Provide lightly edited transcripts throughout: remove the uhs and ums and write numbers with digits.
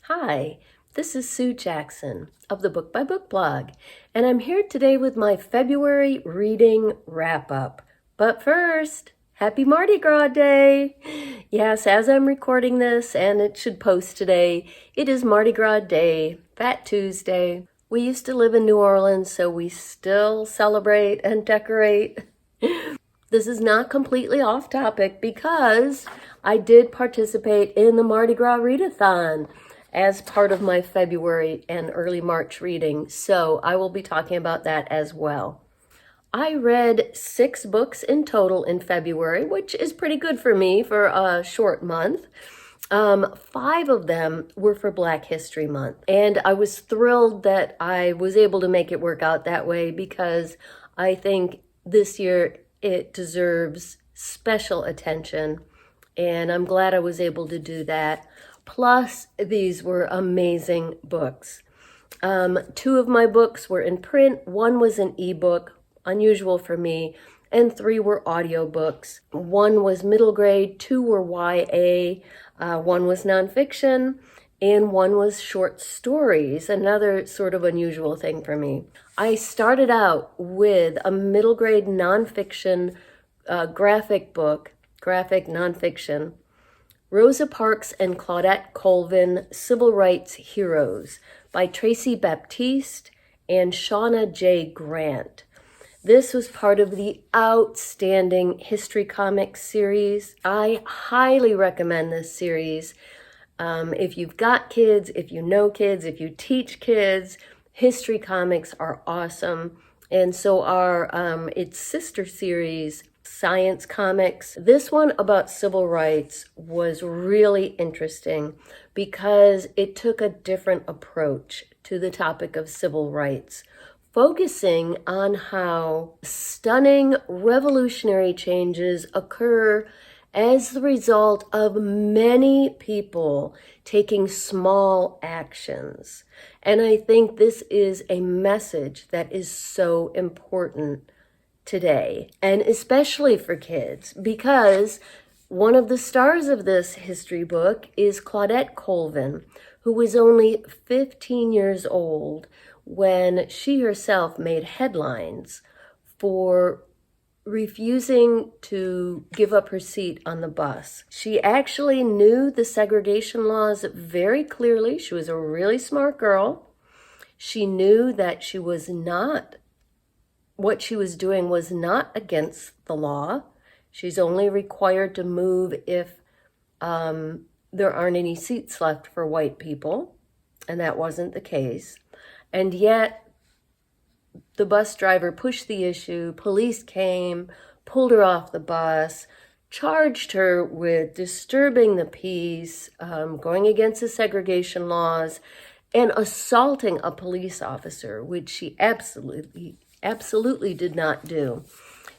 Hi, this is Sue Jackson of the Book by Book blog, and I'm here today with my February reading wrap-up. But first, happy Mardi Gras Day! Yes, as I'm recording this, and it should post today, it is Mardi Gras Day, Fat Tuesday. We used to live in New Orleans, so we still celebrate and decorate. This is not completely off topic because I did participate in the Mardi Gras readathon as part of my February and early March reading, so I will be talking about that as well. I read 6 books in total in February, which is pretty good for me for a short month. 5 of them were for Black History Month, and I was thrilled that I was able to make it work out that way because I think this year it deserves special attention, and I'm glad I was able to do that. Plus, these were amazing books. 2 of my books were in print, 1 was an ebook, unusual for me, and 3 were audiobooks. 1 was middle grade, 2 were YA, 1 was nonfiction, and 1 was short stories, another sort of unusual thing for me. I started out with a middle grade nonfiction graphic book, graphic nonfiction, Rosa Parks and Claudette Colvin, Civil Rights Heroes by Tracy Baptiste and Shauna J. Grant. This was part of the outstanding History Comics series. I highly recommend this series. If you've got kids, if you know kids, if you teach kids, History Comics are awesome. And so are its sister series, Science Comics. This one about civil rights was really interesting because it took a different approach to the topic of civil rights, focusing on how stunning revolutionary changes occur as the result of many people taking small actions. And I think this is a message that is so important today, and especially for kids, because one of the stars of this history book is Claudette Colvin, who was only 15 years old when she herself made headlines for refusing to give up her seat on the bus. She actually knew the segregation laws very clearly. She was a really smart girl. She knew that what she was doing was not against the law. She's only required to move if there aren't any seats left for white people, and that wasn't the case. And yet, the bus driver pushed the issue, police came, pulled her off the bus, charged her with disturbing the peace, going against the segregation laws, and assaulting a police officer, which she absolutely did not do.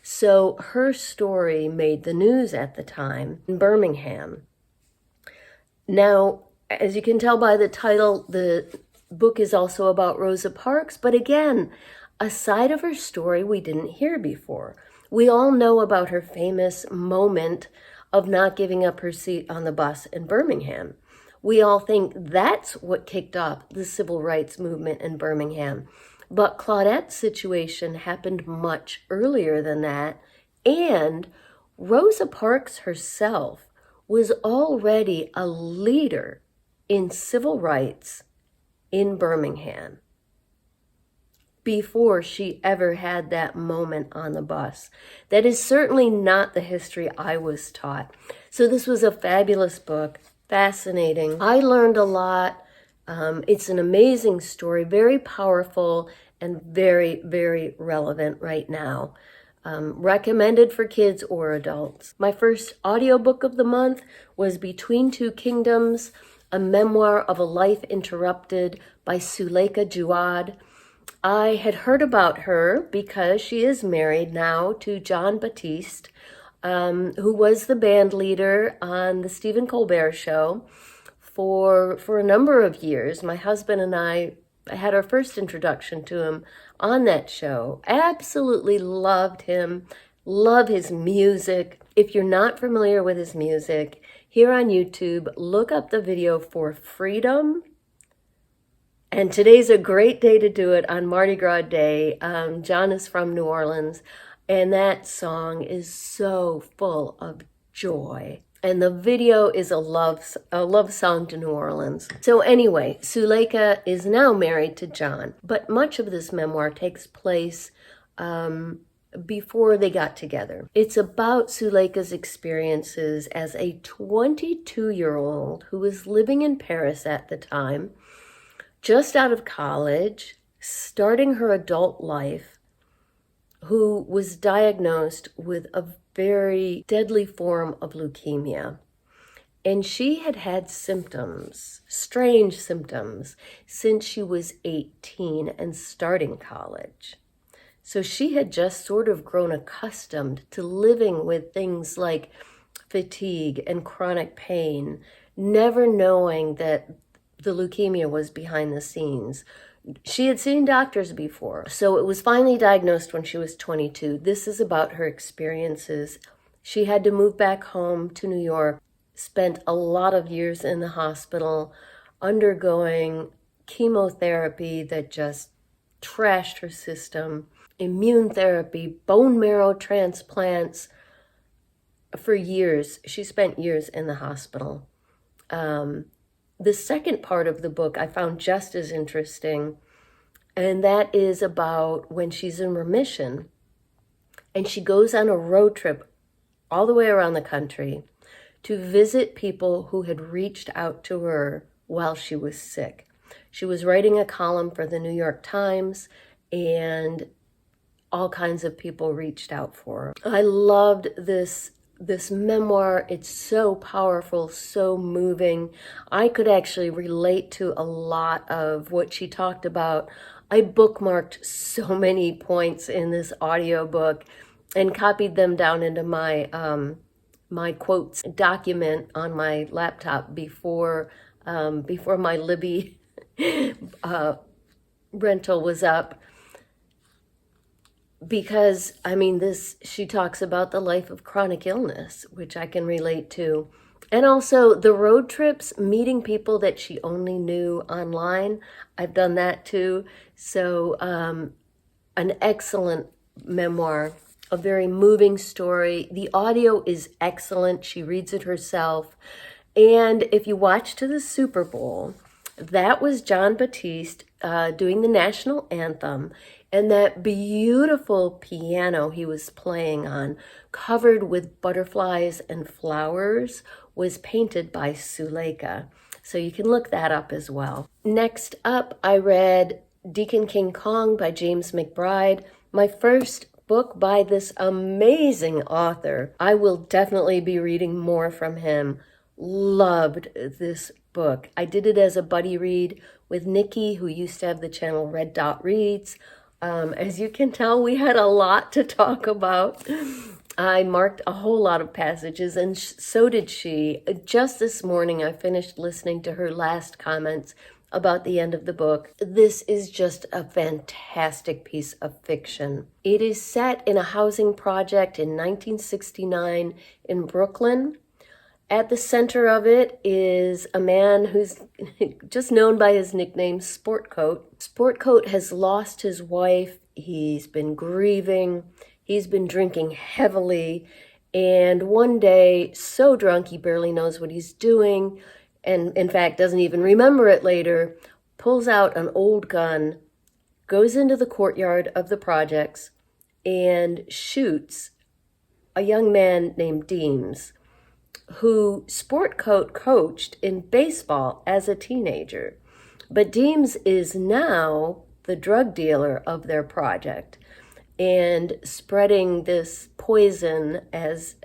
So her story made the news at the time in Birmingham. Now, as you can tell by the title, the book is also about Rosa Parks, but again, a side of her story we didn't hear before. We all know about her famous moment of not giving up her seat on the bus in Birmingham. We all think that's what kicked off the civil rights movement in Birmingham. But Claudette's situation happened much earlier than that, and Rosa Parks herself was already a leader in civil rights in Birmingham before she ever had that moment on the bus. That is certainly not the history I was taught. So this was a fabulous book, fascinating. I learned a lot. It's an amazing story, very powerful and very, very relevant right now. Recommended for kids or adults. My first audiobook of the month was Between Two Kingdoms, a memoir of a life interrupted by Suleika Jawad. I had heard about her because she is married now to Jon Batiste, who was the band leader on the Stephen Colbert Show for a number of years. My husband and I had our first introduction to him on that show. Absolutely loved him, love his music. If you're not familiar with his music, here on YouTube, look up the video for Freedom And today's a great day to do it on Mardi Gras Day. John is from New Orleans, and that song is so full of joy. And the video is a love song to New Orleans. So anyway, Suleika is now married to John, but much of this memoir takes place before they got together. It's about Suleika's experiences as a 22-year-old who was living in Paris at the time, just out of college, starting her adult life, who was diagnosed with a very deadly form of leukemia. And she had had symptoms, strange symptoms, since she was 18 and starting college. So she had just sort of grown accustomed to living with things like fatigue and chronic pain, never knowing that the leukemia was behind the scenes. She had seen doctors before, so it was finally diagnosed when she was 22. This is about her experiences. She had to move back home to New York, spent a lot of years in the hospital, undergoing chemotherapy that just trashed her system, immune therapy, bone marrow transplants. For years, she spent years in the hospital. The second part of the book I found just as interesting, and that is about when she's in remission and she goes on a road trip all the way around the country to visit people who had reached out to her while she was sick. She was writing a column for the New York Times, and all kinds of people reached out for her. I loved this memoir. It's so powerful, so moving. I could actually relate to a lot of what she talked about. I bookmarked so many points in this audiobook and copied them down into my my quotes document on my laptop before my Libby rental was up. Because, she talks about the life of chronic illness, which I can relate to. And also the road trips, meeting people that she only knew online. I've done that too. So an excellent memoir, a very moving story. The audio is excellent. She reads it herself. And if you watched the Super Bowl, that was Jon Batiste doing the national anthem. And that beautiful piano he was playing on, covered with butterflies and flowers, was painted by Suleika. So you can look that up as well. Next up, I read Deacon King Kong by James McBride, my first book by this amazing author. I will definitely be reading more from him. Loved this book. I did it as a buddy read with Nikki, who used to have the channel Red Dot Reads. As you can tell, we had a lot to talk about. I marked a whole lot of passages, and so did she. Just this morning, I finished listening to her last comments about the end of the book. This is just a fantastic piece of fiction. It is set in a housing project in 1969 in Brooklyn. At the center of it is a man who's just known by his nickname, Sportcoat. Sportcoat has lost his wife. He's been grieving. He's been drinking heavily. And one day, so drunk he barely knows what he's doing, and in fact doesn't even remember it later, pulls out an old gun, goes into the courtyard of the projects, and shoots a young man named Deems, who Sportcoat coached in baseball as a teenager. But Deems is now the drug dealer of their project and spreading this poison, as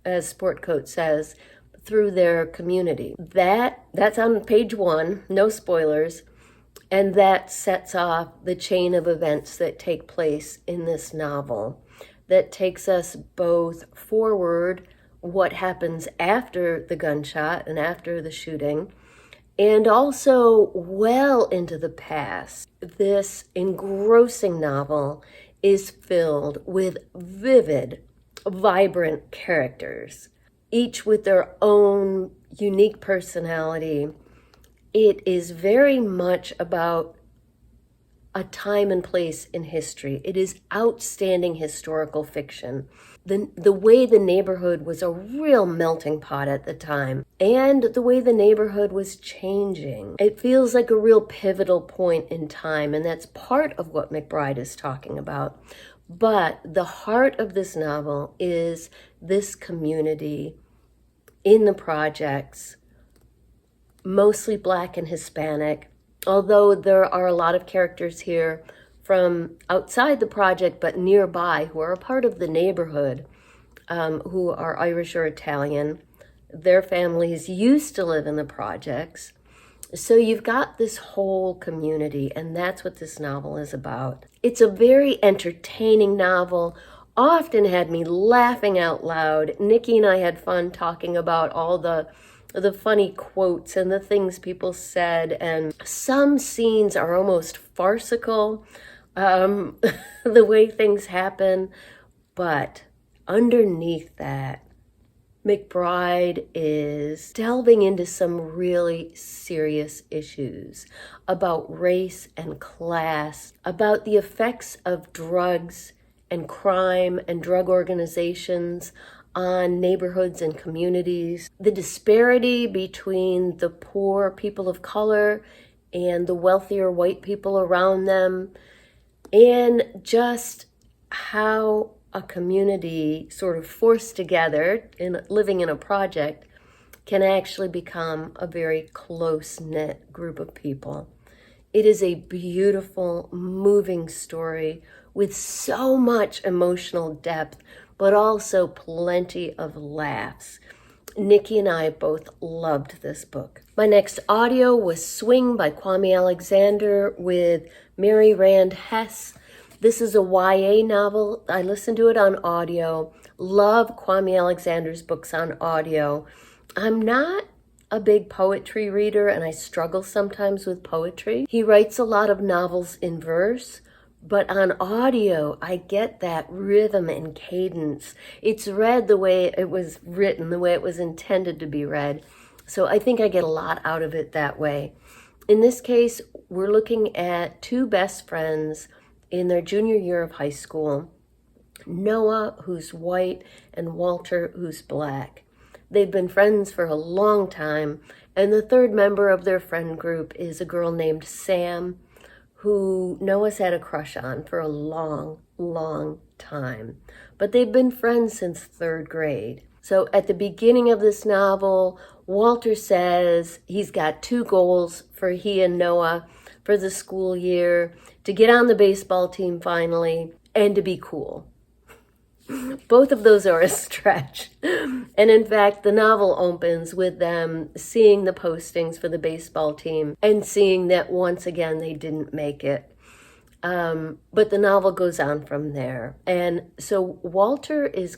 Sportcoat says, through their community. That's on page 1, no spoilers, and that sets off the chain of events that take place in this novel, that takes us both forward, what happens after the gunshot and after the shooting, and also well into the past. This engrossing novel is filled with vivid, vibrant characters, each with their own unique personality. It is very much about a time and place in history. It is outstanding historical fiction. The way the neighborhood was a real melting pot at the time, and the way the neighborhood was changing. It feels like a real pivotal point in time, and that's part of what McBride is talking about. But the heart of this novel is this community in the projects, mostly Black and Hispanic, although there are a lot of characters here from outside the project but nearby who are a part of the neighborhood, who are Irish or Italian. Their families used to live in the projects. So you've got this whole community, and that's what this novel is about. It's a very entertaining novel, often had me laughing out loud. Nikki and I had fun talking about all the funny quotes and the things people said, and some scenes are almost farcical, the way things happen. But underneath that, McBride is delving into some really serious issues about race and class, about the effects of drugs and crime and drug organizations on neighborhoods and communities, the disparity between the poor people of color and the wealthier white people around them, and just how a community sort of forced together in living in a project can actually become a very close-knit group of people. It is a beautiful, moving story with so much emotional depth, but also plenty of laughs. Nikki and I both loved this book. My next audio was Swing by Kwame Alexander with Mary Rand Hess. This is a YA novel. I listened to it on audio. Love Kwame Alexander's books on audio. I'm not a big poetry reader, and I struggle sometimes with poetry. He writes a lot of novels in verse, but on audio, I get that rhythm and cadence. It's read the way it was written, the way it was intended to be read. So I think I get a lot out of it that way. In this case, we're looking at two best friends in their junior year of high school, Noah, who's white, and Walter, who's Black. They've been friends for a long time, and the third member of their friend group is a girl named Sam, who Noah's had a crush on for a long, long time. But they've been friends since third grade. So at the beginning of this novel, Walter says he's got two goals for he and Noah for the school year: to get on the baseball team finally, and to be cool. Both of those are a stretch. And in fact, the novel opens with them seeing the postings for the baseball team and seeing that once again they didn't make it. But the novel goes on from there. And so Walter is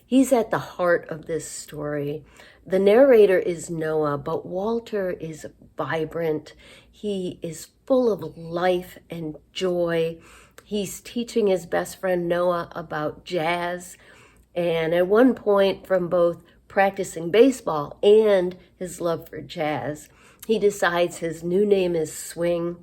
he's at the heart of this story. The narrator is Noah, but Walter is vibrant. He is full of life and joy. He's teaching his best friend Noah about jazz. And at one point, from both practicing baseball and his love for jazz, he decides his new name is Swing.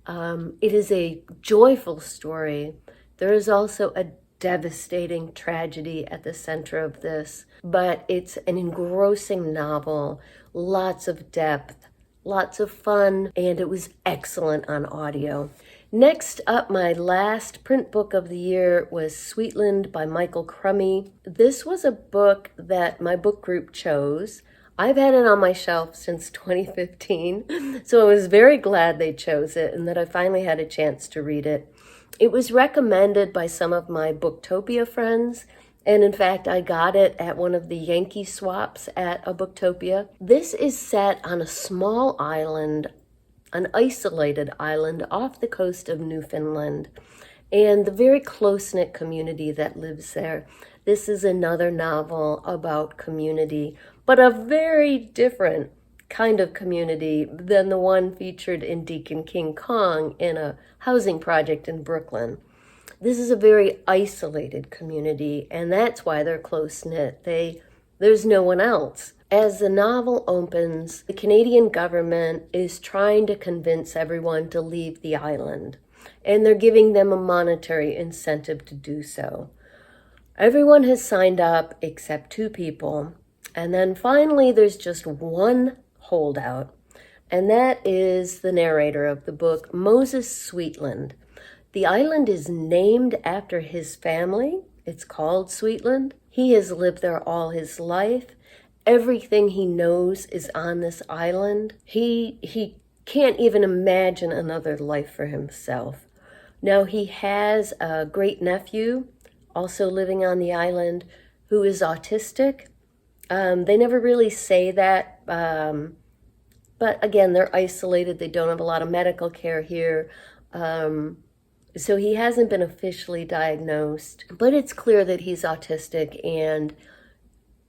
It is a joyful story. There is also a devastating tragedy at the center of this, but it's an engrossing novel, lots of depth, lots of fun, and it was excellent on audio. Next up, my last print book of the year was Sweetland by Michael Crummy. This was a book that my book group chose. I've had it on my shelf since 2015, so I was very glad they chose it and that I finally had a chance to read it. It was recommended by some of my Booktopia friends, and in fact, I got it at one of the Yankee swaps at a Booktopia. This is set on a small island, an isolated island off the coast of Newfoundland, and the very close-knit community that lives there. This is another novel about community, but a very different kind of community than the one featured in Deacon King Kong in a housing project in Brooklyn. This is a very isolated community, and that's why they're close-knit. There's no one else. As the novel opens, the Canadian government is trying to convince everyone to leave the island, and they're giving them a monetary incentive to do so. Everyone has signed up except 2 people, and then finally there's just one holdout, and that is the narrator of the book, Moses Sweetland. The island is named after his family. It's called Sweetland. He has lived there all his life. Everything he knows is on this island. He can't even imagine another life for himself. Now he has a great nephew also living on the island who is autistic. They never really say that, but again, they're isolated. They don't have a lot of medical care here. So he hasn't been officially diagnosed, but it's clear that he's autistic, and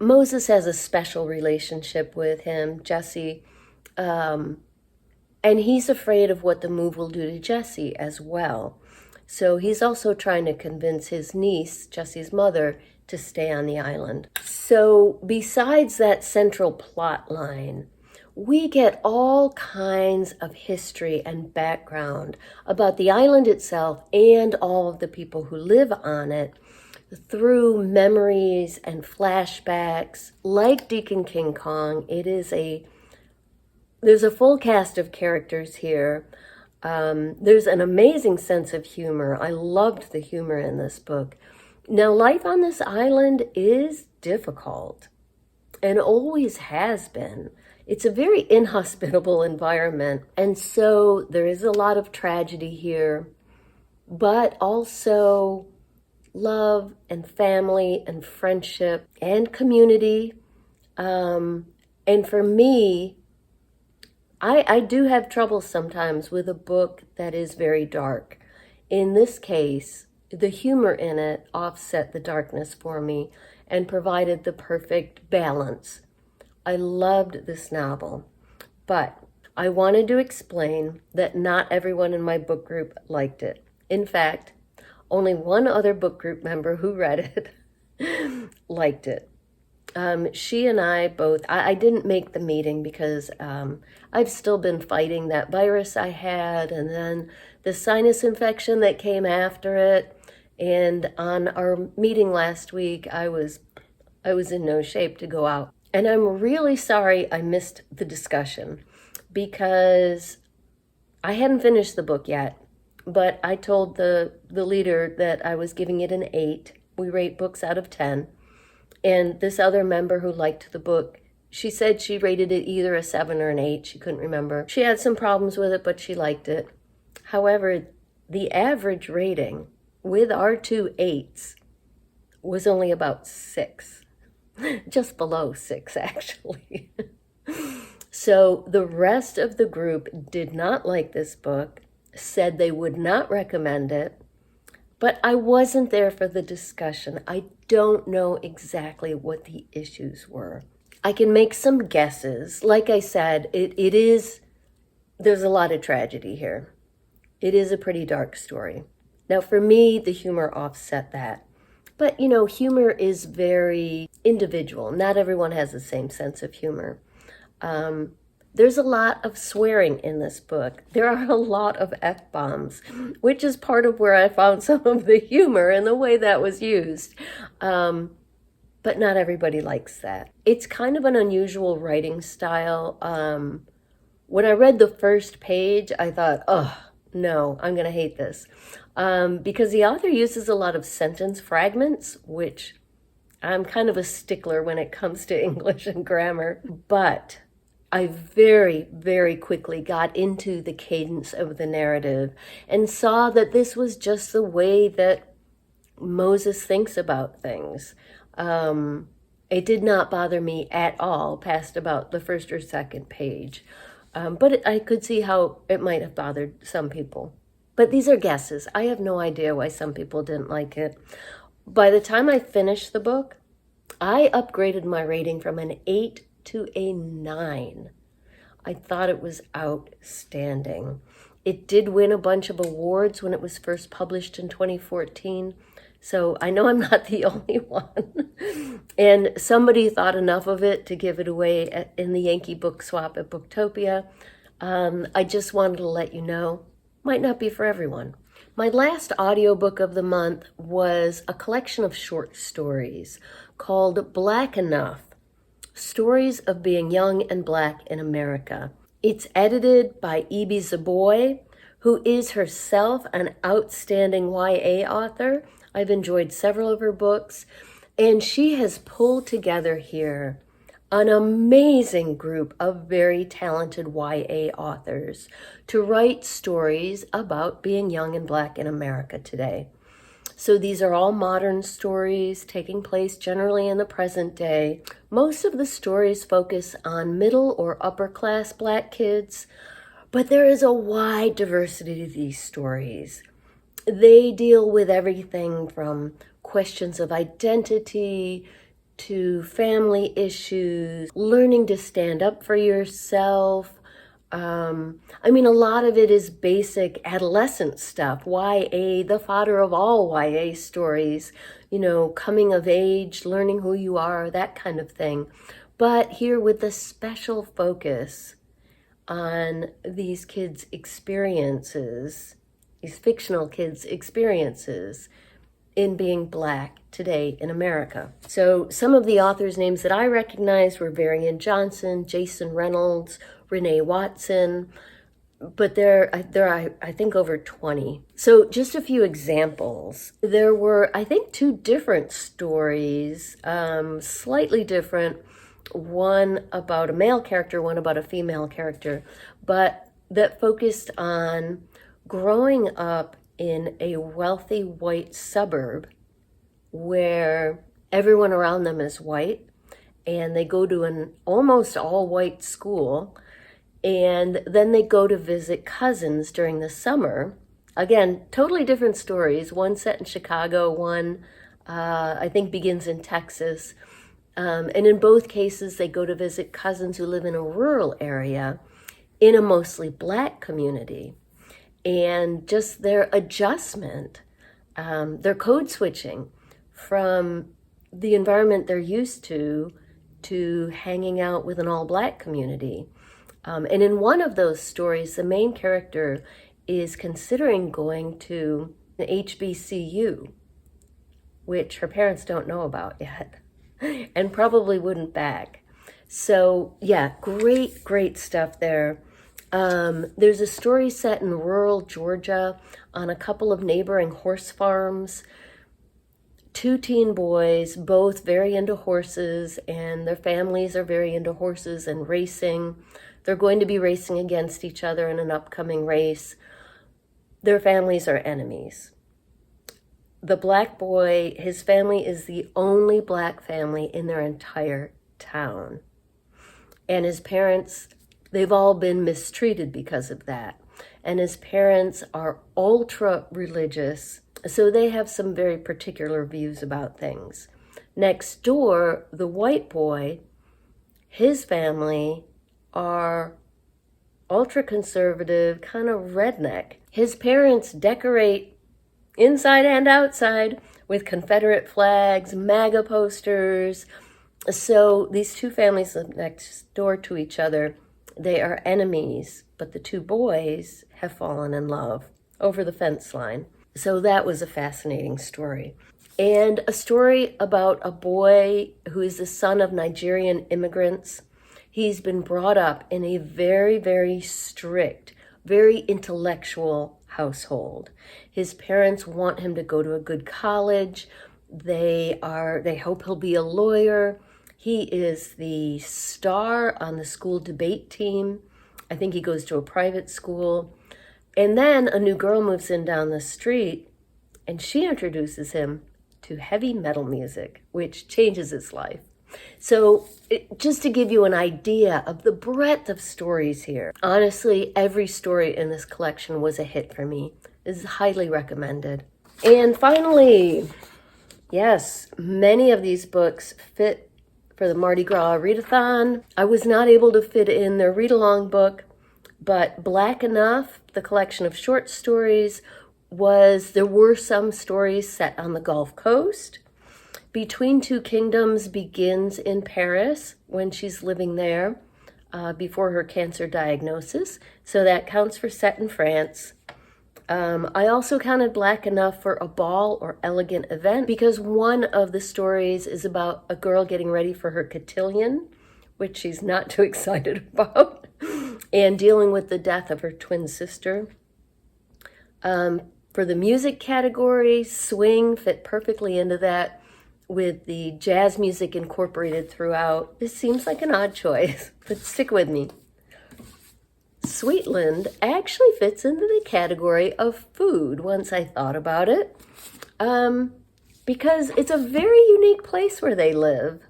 Moses has a special relationship with him, Jesse, and he's afraid of what the move will do to Jesse as well. So he's also trying to convince his niece, Jesse's mother, to stay on the island. So besides that central plot line, we get all kinds of history and background about the island itself and all of the people who live on it through memories and flashbacks. Like Deacon King Kong, there's a full cast of characters here. There's an amazing sense of humor. I loved the humor in this book. Now, life on this island is difficult and always has been. It's a very inhospitable environment, and so there is a lot of tragedy here, but also love and family and friendship and community. And for me, I do have trouble sometimes with a book that is very dark. In this case, the humor in it offset the darkness for me and provided the perfect balance. I loved this novel, but I wanted to explain that not everyone in my book group liked it. In fact, only one other book group member who read it liked it. She and I both, I didn't make the meeting because I've still been fighting that virus I had, and then the sinus infection that came after it. And on our meeting last week, I was in no shape to go out. And I'm really sorry I missed the discussion because I hadn't finished the book yet, but I told the leader that I was giving it an 8. We rate books out of 10. And this other member who liked the book, she said she rated it either a 7 or an 8. She couldn't remember. She had some problems with it, but she liked it. However, the average rating with our 2 8s was only about 6. Just below 6, actually. So the rest of the group did not like this book, said they would not recommend it, but I wasn't there for the discussion. I don't know exactly what the issues were. I can make some guesses. Like I said, there's a lot of tragedy here. It is a pretty dark story. Now, for me, the humor offset that. But, humor is very individual. Not everyone has the same sense of humor. There's a lot of swearing in this book. There are a lot of F-bombs, which is part of where I found some of the humor and the way that was used. But not everybody likes that. It's kind of an unusual writing style. When I read the first page, I thought, oh, no, I'm going to hate this. Because the author uses a lot of sentence fragments, which I'm kind of a stickler when it comes to English and grammar. But I very, very quickly got into the cadence of the narrative and saw that this was just the way that Moses thinks about things. It did not bother me at all past about the first or second page. But I could see how it might have bothered some people. But these are guesses. I have no idea why some people didn't like it. By the time I finished the book, I upgraded my rating from an 8 to a 9. I thought it was outstanding. It did win a bunch of awards when it was first published in 2014. So I know I'm not the only one. And somebody thought enough of it to give it away in the Yankee book swap at Booktopia. I just wanted to let you know, might not be for everyone. My last audiobook of the month was a collection of short stories called Black Enough, Stories of Being Young and Black in America. It's edited by E.B. Zaboy, who is herself an outstanding YA author. I've enjoyed several of her books, and she has pulled together here an amazing group of very talented YA authors to write stories about being young and Black in America today. So these are all modern stories taking place generally in the present day. Most of the stories focus on middle or upper class Black kids, but there is a wide diversity to these stories. They deal with everything from questions of identity to family issues, learning to stand up for yourself. A lot of it is basic adolescent stuff. YA, the father of all YA stories, coming of age, learning who you are, that kind of thing. But here with the special focus on these kids' experiences, these fictional kids' experiences in being Black today in America. So some of the authors' names that I recognized were Varian Johnson, Jason Reynolds, Renee Watson, but there are, I think, over 20. So just a few examples. There were, I think, 2 different stories, slightly different, one about a male character, one about a female character, but that focused on growing up in a wealthy white suburb where everyone around them is white, and they go to an almost all-white school, and then they go to visit cousins during the summer. Again, totally different stories. One set in Chicago, one I think begins in Texas. And in both cases, they go to visit cousins who live in a rural area in a mostly Black community. And just their adjustment, their code switching from the environment they're used to hanging out with an all-Black community. And in one of those stories, the main character is considering going to an HBCU, which her parents don't know about yet, and probably wouldn't back. So yeah, great stuff there. There's a story set in rural Georgia on a couple of neighboring horse farms. 2 teen boys, both very into horses, and their families are very into horses and racing. They're going to be racing against each other in an upcoming race. Their families are enemies. The Black boy, his family is the only Black family in their entire town. And his parents, they've all been mistreated because of that. And his parents are ultra religious, so they have some very particular views about things. Next door, the white boy, his family are ultra conservative, kind of redneck. His parents decorate inside and outside with Confederate flags, MAGA posters. So these 2 families live next door to each other. They are enemies, but the 2 boys have fallen in love over the fence line. So that was a fascinating story. And a story about a boy who is the son of Nigerian immigrants. He's been brought up in a very, very strict, very intellectual household. His parents want him to go to a good college. They hope he'll be a lawyer. He is the star on the school debate team. I think he goes to a private school. And then a new girl moves in down the street, and she introduces him to heavy metal music, which changes his life. So just to give you an idea of the breadth of stories here, honestly, every story in this collection was a hit for me. This is highly recommended. And finally, yes, many of these books fit for the Mardi Gras readathon. I was not able to fit in their read-along book, but Black Enough, the collection of short stories, was there were some stories set on the Gulf Coast. Between Two Kingdoms begins in Paris when she's living there before her cancer diagnosis. So that counts for set in France. I also counted Black enough for a ball or elegant event because one of the stories is about a girl getting ready for her cotillion, which she's not too excited about, and dealing with the death of her twin sister. For the music category, swing fit perfectly into that with the jazz music incorporated throughout. This seems like an odd choice, but stick with me. Sweetland actually fits into the category of food once I thought about it, because it's a very unique place where they live,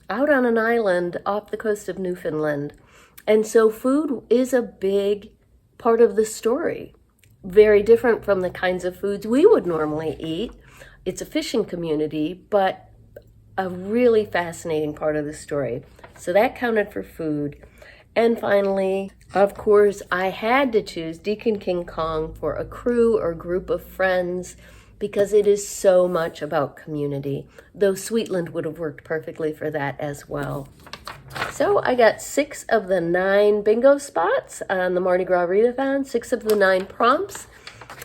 out on an island off the coast of Newfoundland. And so food is a big part of the story, very different from the kinds of foods we would normally eat. It's a fishing community, but a really fascinating part of the story. So that counted for food. And finally, of course, I had to choose Deacon King Kong for a crew or group of friends because it is so much about community, though Sweetland would have worked perfectly for that as well. So I got 6 of the 9 bingo spots on the Mardi Gras Readathon, 6 of the 9 prompts,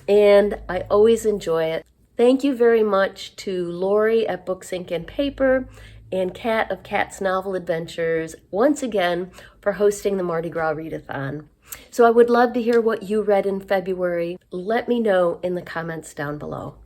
and I always enjoy it. Thank you very much to Lori at Books, Ink, and Paper and Kat of Kat's Novel Adventures once again for hosting the Mardi Gras Readathon. So I would love to hear what you read in February. Let me know in the comments down below.